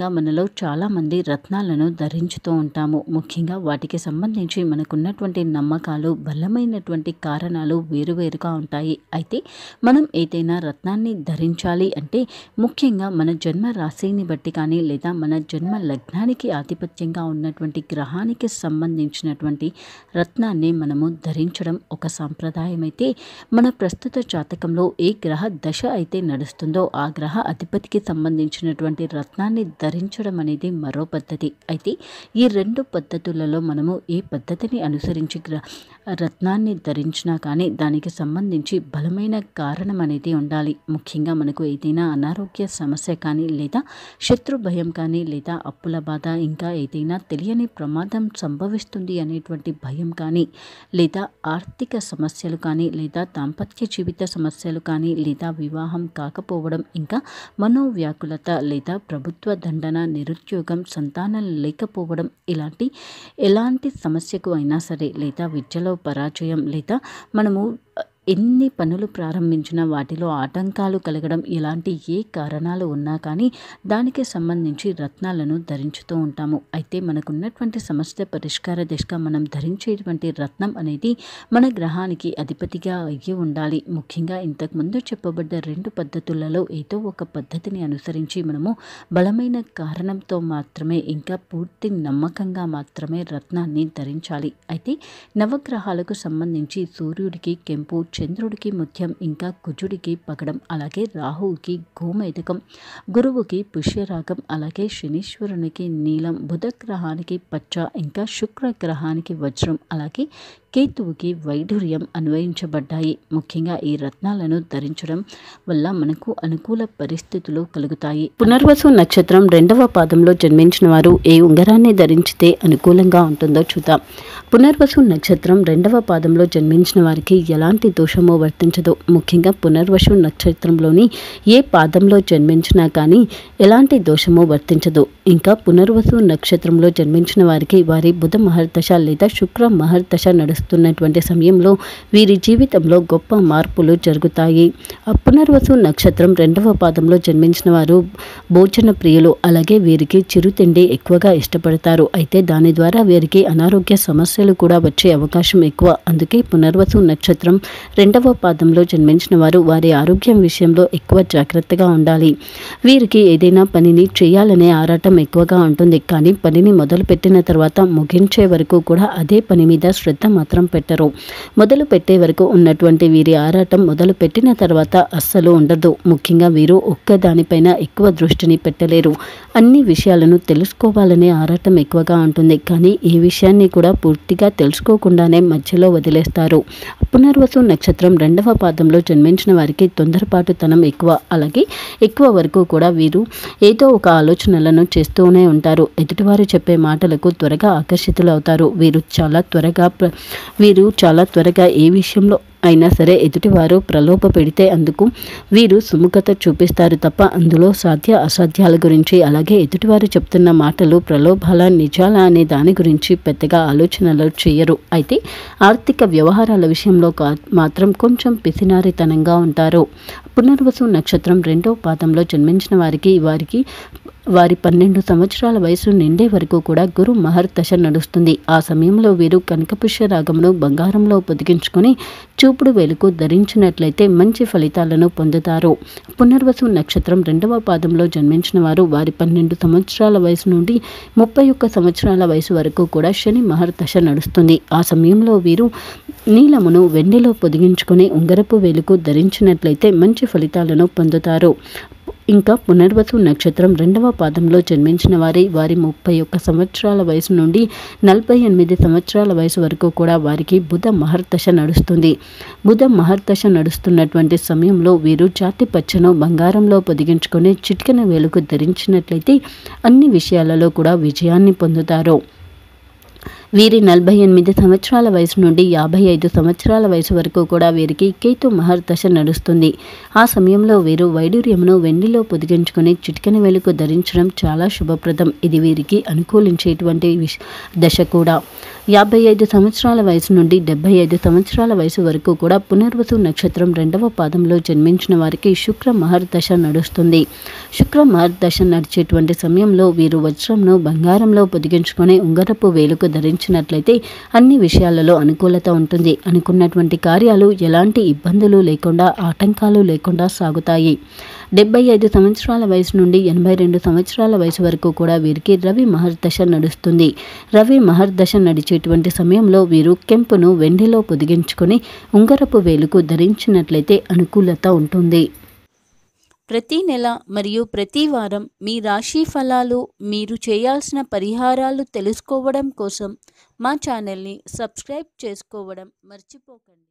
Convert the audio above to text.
ముఖ్యంగా మనలో చాలామంది రత్నాలను ధరించుతూ ఉంటాము. ముఖ్యంగా వాటికి సంబంధించి మనకున్నటువంటి నమ్మకాలు, బలమైనటువంటి కారణాలు వేరువేరుగా ఉంటాయి. అయితే మనం ఏదైనా రత్నాన్ని ధరించాలి అంటే ముఖ్యంగా మన జన్మ రాశిని బట్టి కానీ, లేదా మన జన్మ లగ్నానికి ఆధిపత్యంగా ఉన్నటువంటి గ్రహానికి సంబంధించినటువంటి రత్నాన్ని మనము ధరించడం ఒక సాంప్రదాయం. అయితే మన ప్రస్తుత జాతకంలో ఏ గ్రహ దశ అయితే నడుస్తుందో ఆ గ్రహ అధిపతికి సంబంధించినటువంటి రత్నాన్ని ధరించడం అనేది మరో పద్ధతి. అయితే ఈ రెండు పద్ధతులలో మనము ఏ పద్ధతిని అనుసరించి రత్నాన్ని ధరించినా కానీ దానికి సంబంధించి బలమైన కారణం అనేది ఉండాలి. ముఖ్యంగా మనకు ఏదైనా అనారోగ్య సమస్య కానీ, లేదా శత్రు భయం కానీ, లేదా అప్పుల బాధ, ఇంకా ఏదైనా తెలియని ప్రమాదం సంభవిస్తుంది అనేటువంటి భయం కానీ, లేదా ఆర్థిక సమస్యలు కానీ, లేదా దాంపత్య జీవిత సమస్యలు కానీ, లేదా వివాహం కాకపోవడం, ఇంకా మనోవ్యాకులత, లేదా ప్రభుత్వ దండన, నిరుద్యోగం, సంతానం లేకపోవడం, ఎలాంటి సమస్యకు అయినా సరే, లేదా విద్యలో పరాజయం, లేదా మనము ఎన్ని పనులు ప్రారంభించినా వాటిలో ఆటంకాలు కలగడం, ఇలాంటి ఏ కారణాలు ఉన్నా కానీ దానికి సంబంధించి రత్నాలను ధరించుతూ ఉంటాము. అయితే మనకున్నటువంటి సమస్య పరిష్కార దిశగా మనం ధరించేటువంటి రత్నం అనేది మన గ్రహానికి అధిపతిగా అయ్యి ఉండాలి. ముఖ్యంగా ఇంతకుముందు చెప్పబడ్డ రెండు పద్ధతులలో ఏదో ఒక పద్ధతిని అనుసరించి మనము బలమైన కారణంతో మాత్రమే, ఇంకా పూర్తి నమ్మకంగా మాత్రమే రత్నాన్ని ధరించాలి. అయితే నవగ్రహాలకు సంబంధించి సూర్యుడికి కెంపు, చంద్రుడికి ముత్యం, ఇంకా కుజుడికి పగడం, అలాగే రాహువుకి గోమేదకం, గురువుకి పుష్యరాగం, అలాగే శనీశ్వరునికి నీలం, బుధ గ్రహానికి పచ్చ, ఇంకా శుక్ర గ్రహానికి వజ్రం, అలాగే కేతువుకి వైఢూర్యం అన్వయించబడ్డాయి. ముఖ్యంగా ఈ రత్నాలను ధరించడం వల్ల మనకు అనుకూల పరిస్థితులు కలుగుతాయి. పునర్వసు నక్షత్రం 2వ పాదంలో జన్మించిన వారు ఏ ఉంగరాన్ని ధరించితే అనుకూలంగా ఉంటుందో చూద్దాం. పునర్వసు నక్షత్రం 2వ పాదంలో జన్మించిన వారికి ఎలాంటి దోషమో వర్తించదు. ముఖ్యంగా పునర్వసు నక్షత్రంలోని ఏ పాదంలో జన్మించినా కానీ ఎలాంటి దోషమో వర్తించదు. ఇంకా పునర్వసు నక్షత్రంలో జన్మించిన వారికి వారి బుధ మహర్దశ లేదా శుక్ర మహర్దశ నడుస్తున్నటువంటి సమయంలో వీరి జీవితంలో గొప్ప మార్పులు జరుగుతాయి. పునర్వసు నక్షత్రం 2వ పాదంలో జన్మించిన వారు భోజన ప్రియులు, అలాగే వీరికి చిరుతిండి ఎక్కువగా ఇష్టపడతారు. అయితే దాని ద్వారా వీరికి అనారోగ్య సమస్యలు కూడా వచ్చే అవకాశం ఎక్కువ. అందుకే పునర్వసు నక్షత్రం 2వ పాదంలో జన్మించిన వారు వారి ఆరోగ్యం విషయంలో ఎక్కువ జాగ్రత్తగా ఉండాలి. వీరికి ఏదైనా పనిని చేయాలనే ఆరాటం ఎక్కువగా ఉంటుంది. కానీ పనిని మొదలుపెట్టిన తర్వాత ముగించే వరకు కూడా అదే పని మీద శ్రద్ధ మాత్రం పెట్టరు. మొదలు పెట్టే వరకు ఉన్నటువంటి వీరి ఆరాటం మొదలు పెట్టిన తర్వాత అస్సలు ఉండదు. ముఖ్యంగా వీరు ఒక్క దానిపైన ఎక్కువ దృష్టిని పెట్టలేరు. అన్ని విషయాలను తెలుసుకోవాలనే ఆరాటం ఎక్కువగా ఉంటుంది. కానీ ఏ విషయాన్ని కూడా పూర్తిగా తెలుసుకోకుండానే మధ్యలో వదిలేస్తారు. పునర్వసు నక్షత్రం 2వ పాదంలో జన్మించిన వారికి తొందరపాటుతనం ఎక్కువ. అలాగే ఎక్కువ వరకు కూడా వీరు ఏదో ఒక ఆలోచనలను చేస్తూనే ఉంటారు. ఎదుటివారు చెప్పే మాటలకు త్వరగా ఆకర్షితులు అవుతారు. వీరు చాలా త్వరగా ఏ విషయంలో అయినా సరే ఎదుటివారు ప్రలోభ పెడితే అందుకు వీరు సుముఖత చూపిస్తారు తప్ప అందులో సాధ్య అసాధ్యాల గురించి, అలాగే ఎదుటివారు చెప్తున్న మాటలు ప్రలోభాల నిజాల అనే దాని గురించి పెద్దగా ఆలోచనలు చేయరు. అయితే ఆర్థిక వ్యవహారాల విషయంలో మాత్రం కొంచెం పిసినారితనంగా ఉంటారు. పునర్వసు నక్షత్రం 2వ పాదంలో జన్మించిన వారికి వారి 12 సంవత్సరాల వయసు నిండే వరకు కూడా గురు మహర్దశ నడుస్తుంది. ఆ సమయంలో వీరు కనకపుష్య రాగమును బంగారంలో పొదిగించుకొని చూపుడు వేలుకు ధరించినట్లయితే మంచి ఫలితాలను పొందుతారు. పునర్వసు నక్షత్రం 2వ పాదంలో జన్మించిన వారు వారి 12 సంవత్సరాల వయసు నుండి 31 సంవత్సరాల వయసు వరకు కూడా శని మహర్దశ నడుస్తుంది. ఆ సమయంలో వీరు నీలమును వెండిలో పొదిగించుకొని ఉంగరపు వేలుకు ధరించినట్లయితే మంచి ఫలితాలను పొందుతారు. ఇంకా పునర్వసు నక్షత్రం 2వ పాదంలో జన్మించిన వారి 31 సంవత్సరాల వయసు నుండి 48 సంవత్సరాల వయసు వరకు కూడా వారికి బుధ మహర్దశ నడుస్తుంది. బుధ మహర్దశ నడుస్తున్నటువంటి సమయంలో వీరు జాతి పచ్చను బంగారంలో పొదిగించుకొని చిటికెన వేలుకు ధరించినట్లయితే అన్ని విషయాలలో కూడా విజయాన్ని పొందుతారు. వీరి 48 సంవత్సరాల వయసు నుండి 55 సంవత్సరాల వయసు వరకు కూడా వీరికి కేతు మహర్దశ నడుస్తుంది. ఆ సమయంలో వీరు వైడూర్యమును వెండిలో పొదిగించుకొని చిటికెన వేలుకు ధరించడం చాలా శుభప్రదం. ఇది వీరికి అనుకూలించేటువంటి దశ కూడా. 55 సంవత్సరాల వయసు నుండి 75 సంవత్సరాల వయసు వరకు కూడా పునర్వసు నక్షత్రం 2వ పాదంలో జన్మించిన వారికి శుక్ర మహర్దశ నడుస్తుంది. శుక్ర మహర్దశ నడిచేటువంటి సమయంలో వీరు వజ్రంను బంగారంలో పొదిగించుకొని ఉంగరపు వేలుకు ధరించినట్లయితే అన్ని విషయాలలో అనుకూలత ఉంటుంది. అనుకున్నటువంటి కార్యాలు ఎలాంటి ఇబ్బందులు లేకుండా, ఆటంకాలు లేకుండా సాగుతాయి. 75 సంవత్సరాల వయసు నుండి 82 సంవత్సరాల వయసు వరకు కూడా వీరికి రవి మహర్దశ నడుస్తుంది. రవి మహర్దశ నడిచేటువంటి సమయంలో వీరు కెంపును వెండిలో పొదిగించుకొని ఉంగరపు వేలుకు ధరించినట్లయితే అనుకూలత ఉంటుంది. ప్రతి నెల మరియు ప్రతి వారం మీ రాశి ఫలాలు, మీరు చేయాల్సిన పరిహారాలు తెలుసుకోవడం కోసం మా ఛానల్ని సబ్స్క్రైబ్ చేసుకోవడం మర్చిపోకండి.